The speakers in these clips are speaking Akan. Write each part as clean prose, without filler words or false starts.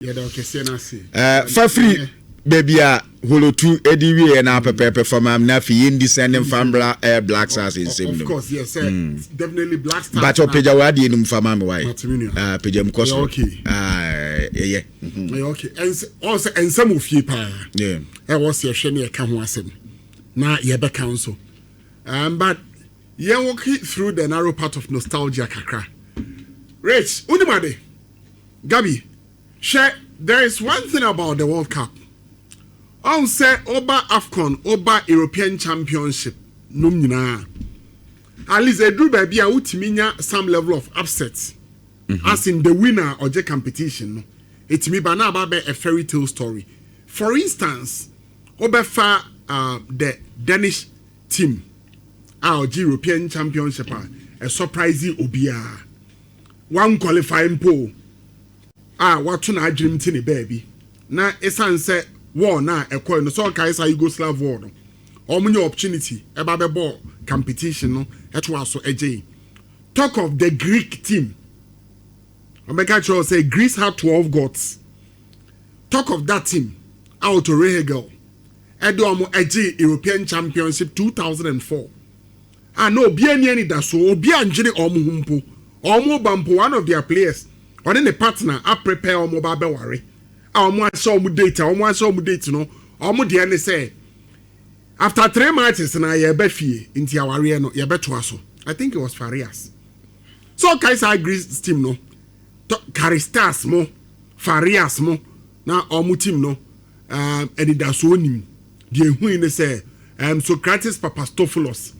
Yeah, okay, see na see. For free baby holo two edi we na pepe from am na fi indi sending from Black Stars in same. Of course, yes, definitely Black Stars. But opeja wadi enu mfama me why. Peja mkoso. Okay. Yeah. Okay. And also and some of you pa. Yeah. I was your sheni e ka ho asem. Na ye be council. But ye walk through the narrow path of nostalgia kakra. Rich, unimade. Gabi, share, there is one thing about the World Cup. On say Oba AFCON, Oba European Championship, numina. At least they do baby utiminya some level of upset. As in the winner of the competition. It me bana babe a fairy tale story. For instance, Oba fa the Danish team, our European Championship, a surprising obia. One qualifying poll. What na dream tini baby. Na esan say war na ekwo no so kai sa Yugoslav war no. Omunye opportunity eba be ball competition no etwa so eje. Talk of the Greek team. Omeka Cho say Greece had 12 gods. Talk of that team. Out to Rehegel. Edo omo eje European Championship 2004. No bi ani da so obi anjene omo humpo. Omo bampo one of their players. Or then the partner I prepare omo ba be worry. Omo show mu date, omo show mu date no. Omo de ane say after 3 matches na ye be fie inti aware no ye be to aso. I think it was Farias. So Kaisa Greece team no. Karistas mo, Farias mo na omo team no. Edidaso onim. The hu ni say Socrates Papastopoulos.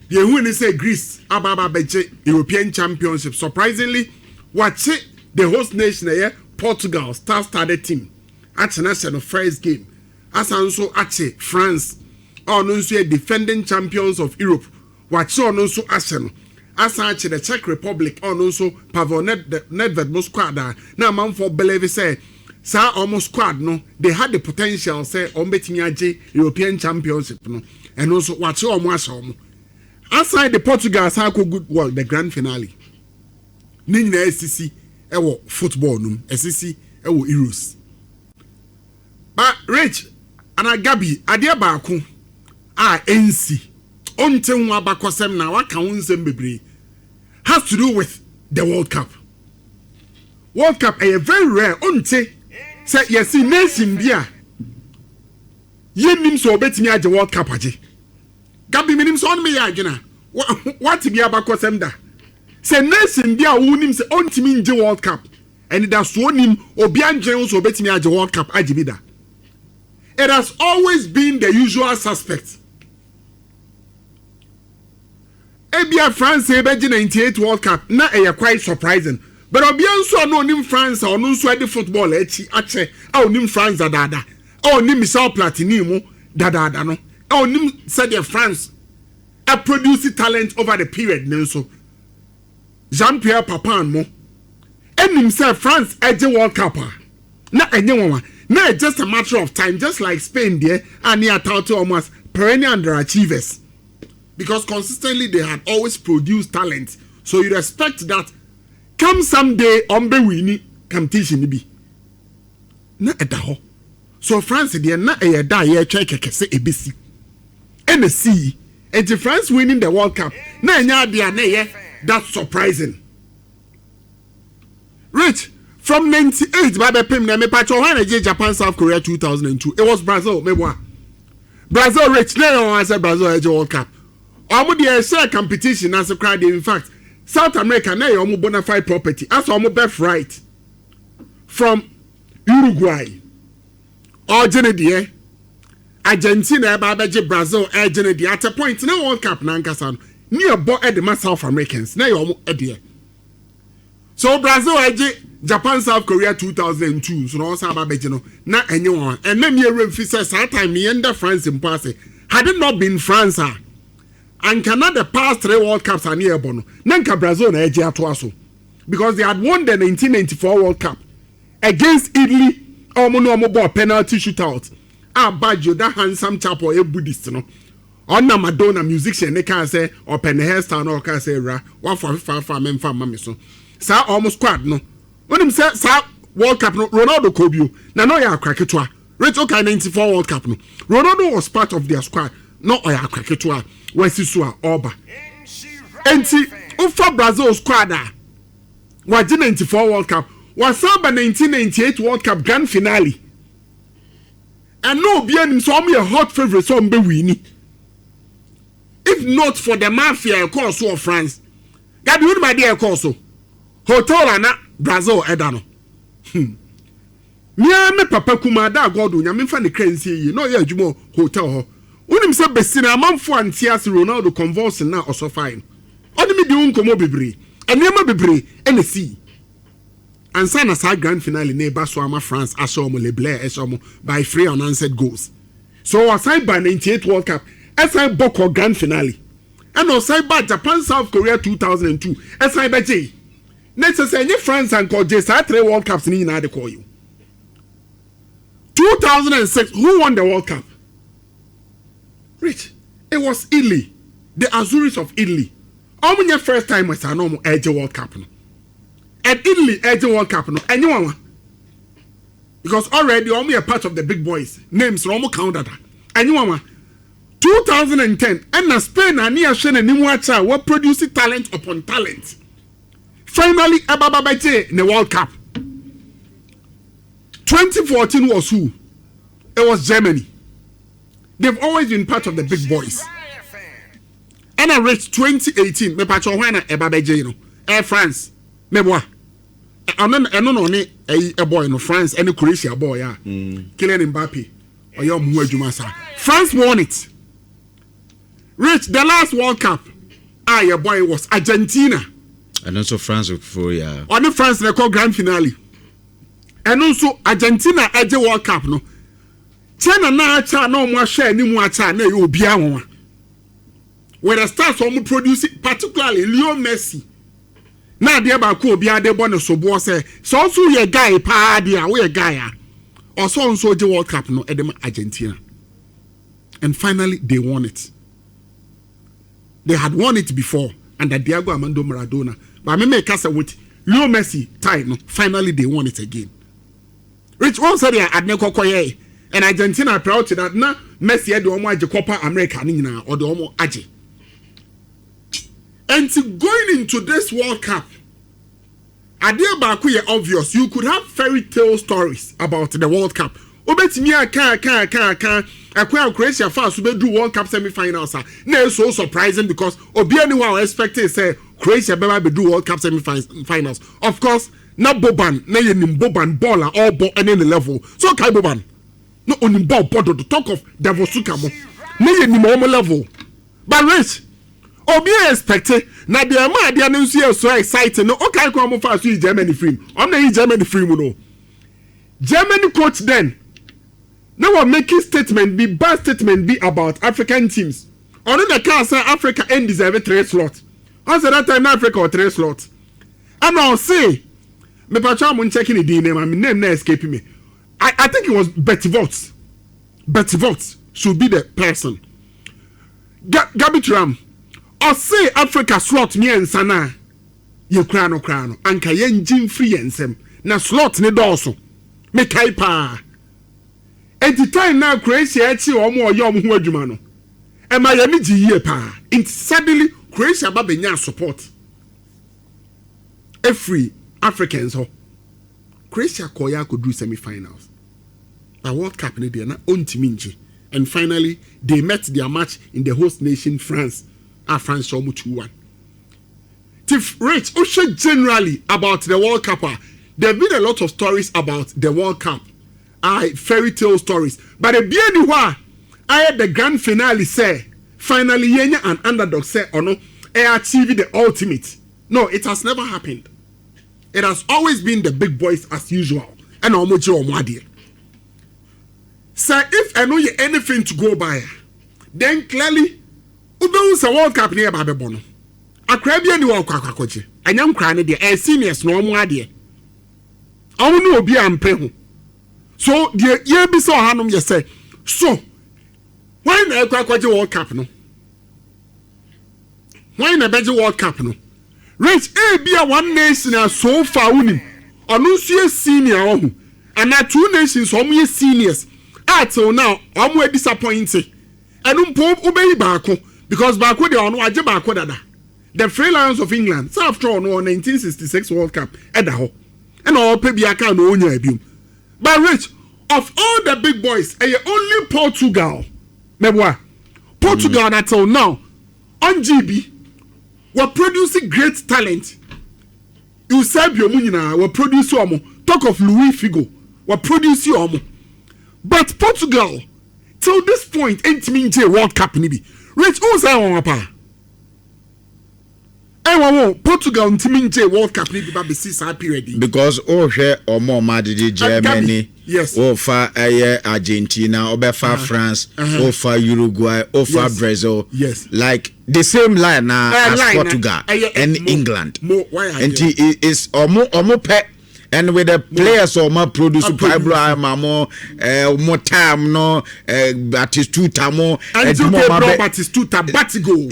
The hu ni say Greece ababa beje European Championship. Surprisingly, watch it, the host nation here, Portugal, star-studded team. At the first game. As also at France, also defending champions of Europe. Watch also Arsenal. As the Czech Republic, also Pavel Nedved squad. Now, man for believe say, sir, almost squad no. They had the potential say on betting European Championship no, and also watch almost outside the Portugal, how good work the grand finale. Nina SCC ewo football num SCC ewo Euros. But Rich and Gabi adia baako NC onte ho abakosem na waka wonsem bebre has to do with the World Cup. World Cup a very rare onte say yes nation bia yenim so obetimi age World Cup age. Gabi minim so on me ya agena what bi abakosem da. Say nation dia wonim say ontimi nje World Cup and that so nim obi anjere so betimi age World Cup agibida. It has always been the usual suspect. Ebia France ebeji 98 World Cup na quite surprising. But obi anso no nim France or no so the football echi ache onim France dada. Onim Michel Platini mu dada no. Onim said the France a produce talent over the period so. Jean-Pierre Papin mo and himself France edge World Cup na enye won na just a matter of time just like Spain there and near to almost perennial underachievers because consistently they had always produced talent so you respect that come someday ombe wini competition be na edaho so France there na da ye twa kekese ebesi NC and France winning the World Cup na enya dia na ye that's surprising. Rich, from 98, Baba Pim, na me patcho when Japan, South Korea 2002. It was Brazil, me wa. Brazil, Rich, no one said Brazil edge World Cup. Omo the share competition as a crowd. In fact, South America na omo bona fide property. As omo birthright from Uruguay. Or Genedi, Argentina, Baba Brazil, Genedi. At a point, no World Cup na nkasa. Near bo the South Americans na yo edie so Brazil Japan South Korea 2002 so no say babeje no na enye won and na me remfi say that time me under France in pass had it not been France and Canada past 3 World Cups and near bono na nka Brazil na eje ato aso because they had won the 1994 World Cup against Italy omo ball penalty shootout Baggio that handsome chap or a Buddhist no on na Madonna musician they can say open the hairstyle no can say ra one for FIFA memfa mame so sa almost squad no when him say sa World Cup no Ronaldo Kobio na no ya akwaketwa rate okay 94 World Cup no Ronaldo was part of their squad no oya akwaketwa wasi so a oba enti ufa Brazil squad a waji 94 World Cup wasamba 1998 World Cup grand finale and no be anim so am a hot favorite so mbe wini if not for the mafia course of France gabi win my dear course hotel ana Brazil edano me papa kuma da God nya me fa ne kransie yi no ya adwuma hotel ho unim se besina amanfo antias Ronaldo convulsion na also fine oni me di unkomo bebre enema bebre ene si ansa na sa grand finale na ba so ama France asho mo Leblanc asho mo by free unanswered goals so aside by 98 World Cup aside boko grand finale and aside by Japan South Korea 2002 aside by J next say France and J sa 3 World Cups ni na de call you 2006 who won the World Cup? Rich, it was Italy, the Azuris of Italy. How many first time was I know Edge World Cup no? And Italy Edge World Cup no? Anyone? Because already only a part of the big boys. Names no more count that. Anyone? 2010 and Spain and near Shen and Nimuacha were producing talent upon talent. Finally, Abababache in the World Cup. 2014 was who? It was Germany. They've always been part of the big boys. And I reached 2018. Me patcho hwana Ebabeje no. Air France. Me boa. No a boy no France and Croatia boy ya. Kylian Mbappe. Oyo mu adwuma sa. France won it. Reach the last World Cup. Your boy was Argentina. And also France before yeah. On the France record grand finale. And also Argentina edge World Cup no. China na acha no mo share ni mo acha na e obi awon. Where the stars were producing particularly Leo Messi. Na de ba ko obi ade bo ne sobo say so so ye guy pa dia we guy a. Also so the World Cup no edem Argentina. And finally they won it. They had won it before under Diego Armando Maradona. But me make us with Leo Messi tie no finally they won it again. Rich one said they had kokoye and Argentina proud to that na Messi had the omo age Copa America ni nyina or the omo age. And to going into this World Cup, idea baako ye obvious. You could have fairy tale stories about the World Cup. Obetimi aka akwa Croatia fast we do World Cup semi-finals. Na so surprising because obi anyone expected say Croatia be do World Cup semi-finals. Of course, na Boban, na yenim Boban baller all ball any level. So kai Boban. No onim ball bodo to talk of Devosuka mo. Na yenim omo level. But Rich, obi expected na the man dey no so exciting. No okay ko mo fast you Germany free. On na Germany free mo no. Germany coach then now we're making bad statement be about African teams. On the car say Africa ain't deserve 3 slots. I said that time Africa or 3 slots. And I'll say, me patcha I'm checking the name. My name na escaping me. I think it was Betty Votes. Betty Votes should be the person. Gabi Tram. I'll say Africa slot me and Sana. Ye crano. Anka yen jim free and sem. Na slot ne doso. Me kaipa. At the time now, Croatia actually almost young who adwuma no. And my energy year pa. And suddenly Croatia babenya support. Every Africans ho. Croatia koya could do semi-finals. The World Cup ne dey na ontiminji. And finally, they met their match in the host nation France. France show 2-1. Tif Rich, also generally about the World Cup. There have been a lot of stories about the World Cup. Fairy tale stories. But the beauty I had the grand finale say, finally, Yenya and underdog say, oh no, I achieved the ultimate. No, it has never happened. It has always been the big boys as usual. And almost your mwadi. So if I know you anything to go by, then clearly, Ube's a World Cup near Babebono. A Caribbean World Cup, I am crying there, seniors no mwadi. I will know be am pay. So the year be so hanum you say. So why na ekwa World Cup no? Why na beje World Cup no? Rich be a one nation so far unim. ɔno nso yɛ senior ɔho ana 2 nations ɔmo yɛ seniors till now ɔmo yɛ disappointed ɛno mpo wobɛyi baako because baako deɛ ɔno agye baako dada the Free Lions of England so after all no 1966 World Cup ɛda hɔ ɛna ɔpɛ bi aka na ɔnya abiom but Rich of all the big boys only Portugal meboa Portugal until now on GB were producing great talent. Eusebio Munina were producing omo. Talk of Luis Figo were producing omo. But Portugal till this point ain't mean World Cup nibi. Rich who say on apa? Portugal ain't mean World Cup nibi ba be see period. Because here or more Madrid Germany. Yes. Over Argentina, over France, over Uruguay, over Brazil. Yes. Like the same line as Portugal and England. And it's almost pet. And with the players or more produce more time no Batistuta more and Batistuta Batigo.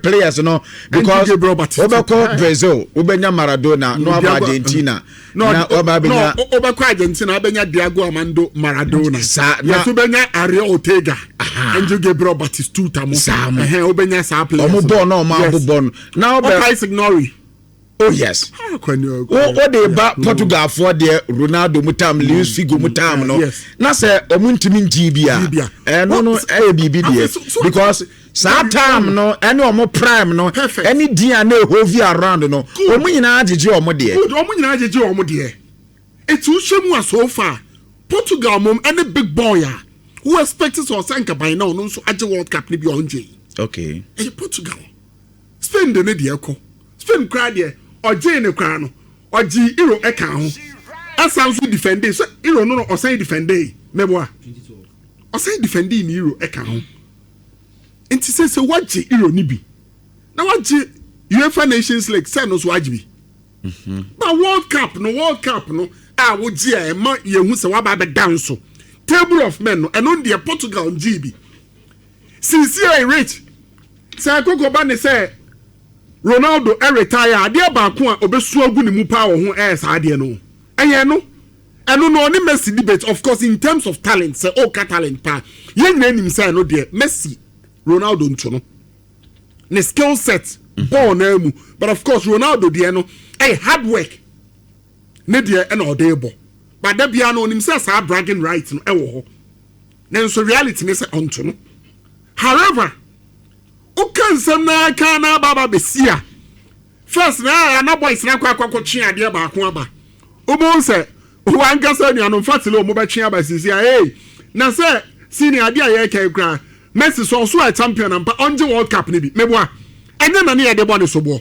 Players no because over Brazil, Ubenya Maradona, no Argentina. No Argentina, Benya Diego Armando Maradona. Yes, Ubenya Aria Ortega. And you give Batistuta more. Ubenya Sa players. Now Signori. Oh yes. What they about Portugal for the Ronaldo mutam Luis Figo mutam no. Na say omuntimi GBA. No ABB because that time no any omo prime no any DNA hovi around no. Omu nyina agege omo de. Omu nyina agege omo de. Etu shemu so far. Portugal mom any big boy who expects or sanka by now no so age World Cup ni bi onje. Okay. Portugal. Spain de ne de ekọ. Spain cry there. Oje ne kwa no oji iro eka ho asa nso defend so iro no osan defend meboa osan defend ni iro eka ho enti se waje iro ni bi na waje UEFA Nations League say no so waje bi but World Cup no a woji e ma yehu se waba be dance table of men no eno de Portugal GB sincere rich say akoko ba ne say Ronaldo retire ade ba ko a obesu agu ne mu pa wo ho sa ade no eye no eno no ni Messi debate of course in terms of talent say ka talent pa yen na nim say no de Messi Ronaldo nto no ne skill set ball na mu but of course Ronaldo de no hard work ne de e na odebo but da bia no nim say sa bragging right no wo ho na so reality ne say onto no however Ukansem na kana baba besia. First na na boys na kwa twe ade ba ko aba. Obo se wanka se nuanom fatile omo ba twe aba sisia na se senior ade aye kai kra Messi so a champion ampa onje World Cup ni bi meboa enya na ne ye de bo ne so bo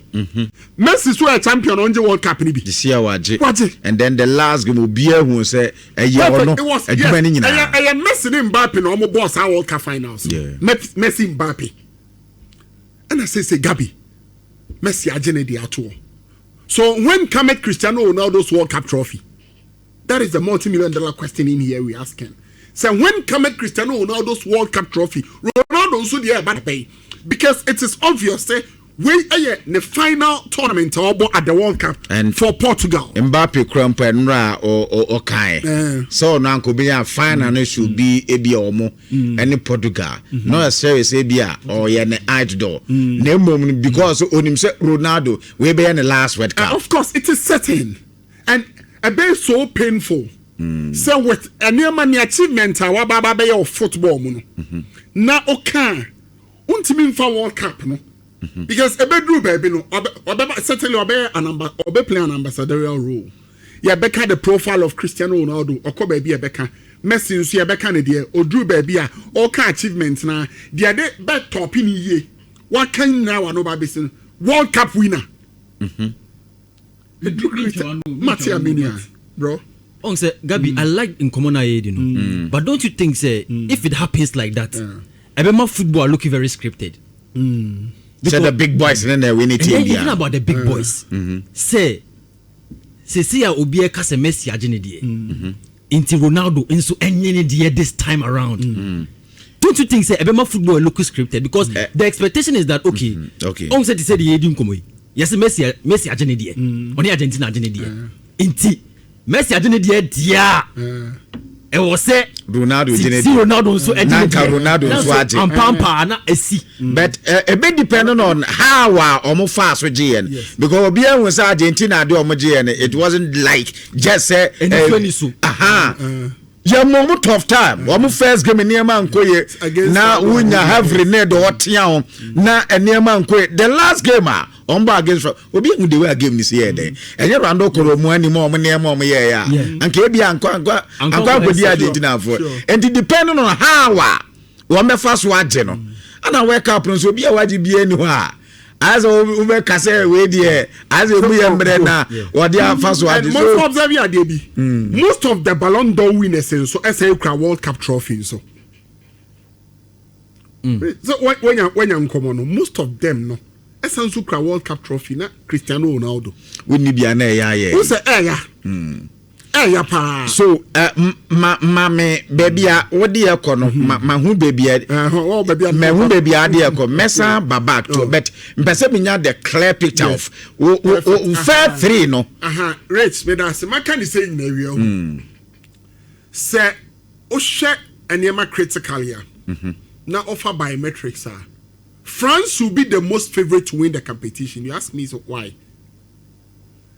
Messi so a champion onje World Cup ni bi this year waje and then the last game obi ehun se eye ono aduma ni nyina eye Messi ni Mbappe na omo boss a World Cup finals Messi Mbappe. And I say Gabi, Messi agene di ato. So when come Cristiano Ronaldo's World Cup trophy? That is the multi-million-dollar question in here we asking. So when come Cristiano Ronaldo's World Cup trophy? Ronaldo also the bad pay because it is obvious we the final tournament at the World Cup and for Portugal. Mbappe krumpa nra o kai. So now could be a final should be ebi omo any Portugal. No a serious ebia or ye ne idol. Name because onim say Ronaldo we be in the last World Cup. Of course it is certain and a bit so painful. So with a near money achievement our baba be of football muno. Na okan untimi fa World Cup no. Because a bedroom baby no certainly obey play an ambassadorial role. Yeah, beka the profile of Cristiano Ronaldo or ko baby beka Messi nso ya beka ne de odru baby a all ka achievements na de ade be top ni ye. What can now no ba be World Cup winner. Matia Minia, bro. On say Gabi, I like in common aid, but don't you think say if it happens like that, Ebema football looking very scripted. Say the big boys and then they win it. Even about the big boys. Say see Obi Kase Messi agene die. Into Ronaldo into any die this time around. Don't you think say Ebema football look scripted because the expectation is that okay. On said he said he didn't come. yes Messi agene die oni Argentina agene die inti Messi agene die dia e wo se Ronaldo agene die Ronaldo so agene die Ronaldo so agene ampampa na esi but a bit depending on how omo fast with GN because obi an say Argentina de omo GN it wasn't like just say ya mo tough time omo first game niema nkoye na wunya have need otia o na niema nkoye the last game on ba against obi hu the way game ni say den enye rando koro mu ani mo niema omo ye ya anka e bia anka godi Argentina for and it depending on how wo me fast wa je no ana wake up no so obi a waji bia ni ho a as we kase we there as we be embre na what they fast wa je so most observe ya dey bi most of the Ballon d'Or winners so SA World Cup trophy so so when you come no most of them no essence World Cup trophy na Cristiano Ronaldo we ni bia na ya who say ya pa so me baby a wo de ekono ma hu baby a me hu baby a de ekọ mesa back to but mpese minya the clear picture of fair 3 no rich me that ma can say na wi say o hwe enema critically na offer biometrics France will be the most favorite to win the competition. You ask me so why?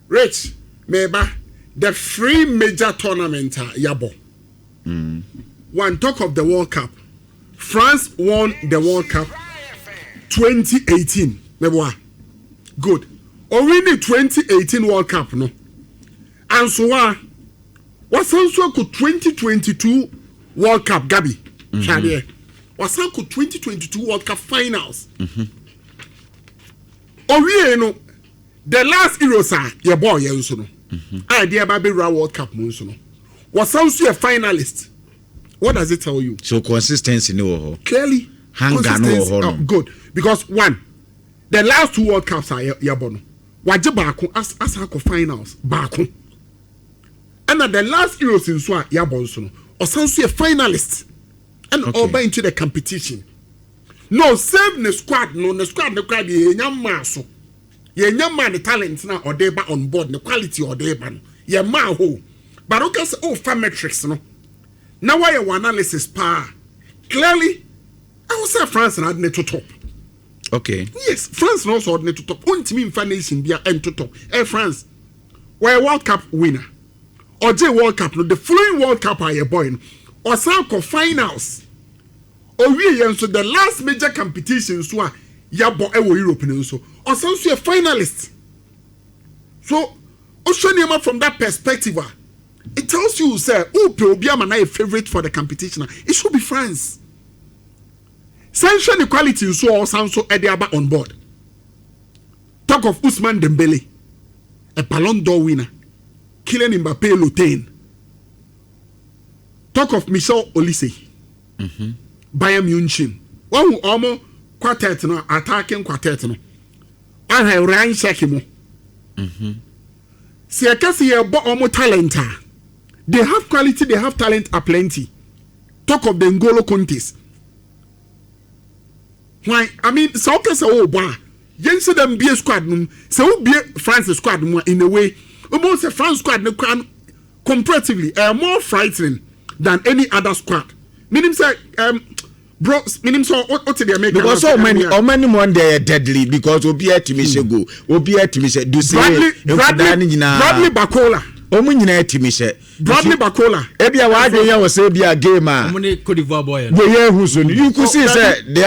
Rich meba the 3 major tournaments yabo. One talk of the World Cup. France won the World Cup 2018. Meboa. Good. Already 2018 World Cup no. And so what's also could 2022 World Cup Gabi. Shade. What's also 2022 World Cup finals. No. The last Euros your boy no. Idea Baby World Cup Munsuno was also a finalist. What does it tell you? So consistency no clearly good because one the last 2 World Cups are yabono waje baako as finals baako and the last Euros in so yabon so no osanso a finalist and over into the competition no save the squad no crowd ye so ye nyama the talent na odeba on board the quality odeba no ye ma ho but okay say fa metrics no now why your analysis pa clearly I will say France na the to top. Okay, yes, France no so the to top untimi information bia en to top France where World Cup winner or J World Cup no the following World Cup are your boy no or some finals or we so the last major competition so yabo e wo Europe no so or some a finalist. So Oshaniama from that perspective it tells you say Obiama na a favorite for the competition it should be France. Sanction equality so or so Ediaba on board. Talk of Ousmane Dembele, a Ballon d'Or winner, Kylian Mbappé Lotain. Talk of Michel Olise, Bayern Munich. One who almost quartet no attacking quartet no. I have Ryan Shekimo. See, I can see a almost talent. They have quality, they have talent aplenty. Talk of the N'Golo Contes. Why? I mean, so can say, oh, boy. Yen say them be a squad, so be France squad in a way. Almost a France squad comparatively more frightening than any other squad. Meaning say bro, meaning so what they make because so many one they deadly because obi at me say go obi at me say do say Bradley Bacola omo nyina at me say Bradley Bacola e bia wa adwen ya say bia game omo ne Cote d'Ivoire boy we hear who so you could see say the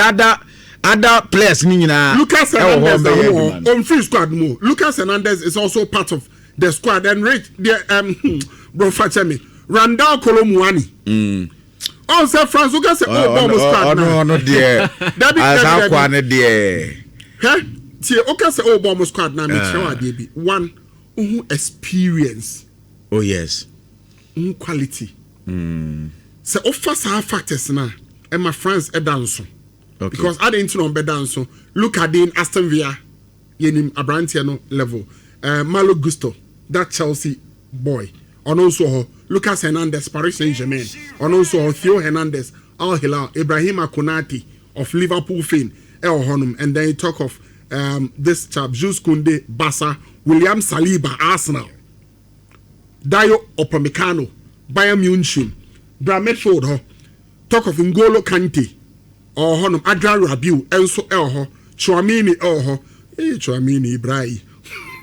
other players ni nyina Lucas Hernandez on free squad mo Lucas Hernandez is also part of the squad and rate the bro Fachemi Randall Kolomuani oh say France you can say bomb squad no there as akwa there tie okay say bomb squad na me try dey bi one experience oh yes quality say offer some factors na e ma France e dance okay. Because I didn't know be dance look at the Aston Villa yenim Abrantia no level Malo Gusto that Chelsea boy and also Lucas Hernandez Paris Saint-Germain and also Theo Hernandez Al Hilal Ibrahima Konate of Liverpool fame and then you talk of this chap Jules Kounde Barca, William Saliba Arsenal, Dayo Upamecano Bayern Munich, Bra Medford talk of N'Golo Kante or Honum Adrian Rabiot Enso Elho Chouamini Elho Chouamini Ibrahim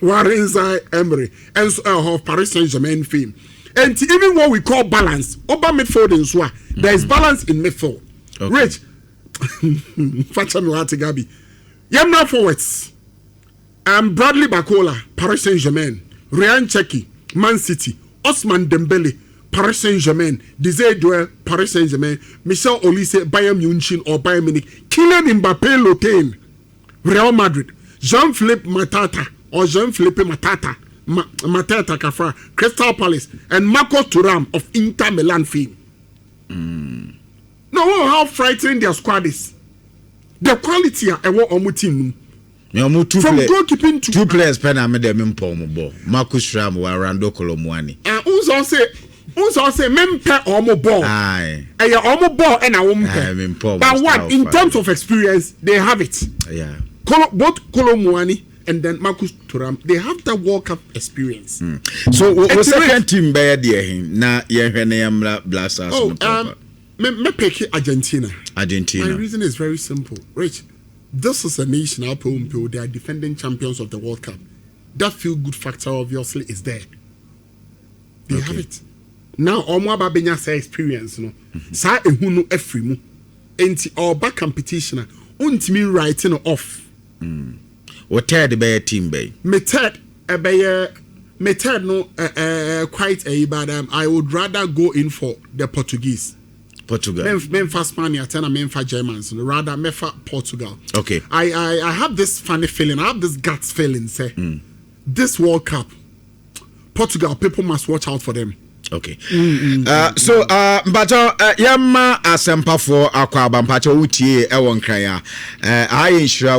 Warren Zai Emery Enso Elho Paris Saint-Germain fame. And even what we call balance, Oba midfield in Swa, there is balance in midfield. Okay. Rich, Gabi. Yamna forwards. Bradley Bakola, Paris Saint-Germain. Ryan Cheki, Man City. Osman Dembele, Paris Saint-Germain. Desire Doué, Paris Saint-Germain. Michel Olise, Bayern Munich or Bayern Munich. Kylian Mbappé, Lotain, Real Madrid. Jean-Philippe Matata or Jean-Philippe Matata. Matata Kafra, Crystal Palace, and Marco Thuram of Inter Milan fame. No, how frightening their squad is. The quality I want on team. From goalkeeping to 2 players, pen I made them in Pomo, Marcus Thuram or Rando Colomwani. And also say, mempe omo ball. Aye. And your omo ball and I won't. But what in terms of experience, they have it. Yeah. Both Colomwani and then Marcus Thuram, they have the World Cup experience. So, what second team by the na Yeheneyam Blasters? Me pick Argentina. Argentina. My reason is very simple. Rich, this is a nation, they are defending champions of the World Cup. That feel good factor obviously is there. They have it. Now, Omo Babenya say experience, no. Sa ehunu efrimu. Enti our back competition, untimi writing off. What third by a team bay? Me third no quite a bad. I would rather go in for the Portuguese. Portugal. Memphis Spaniards and Memphis Germans. Rather Memphis Portugal. Okay. I have this funny feeling. I have this guts feeling. Say this World Cup, Portugal people must watch out for them. Okay. So Mbacho Yama asempa for akwa Mbacho utie ewon kran ya. I Nhyira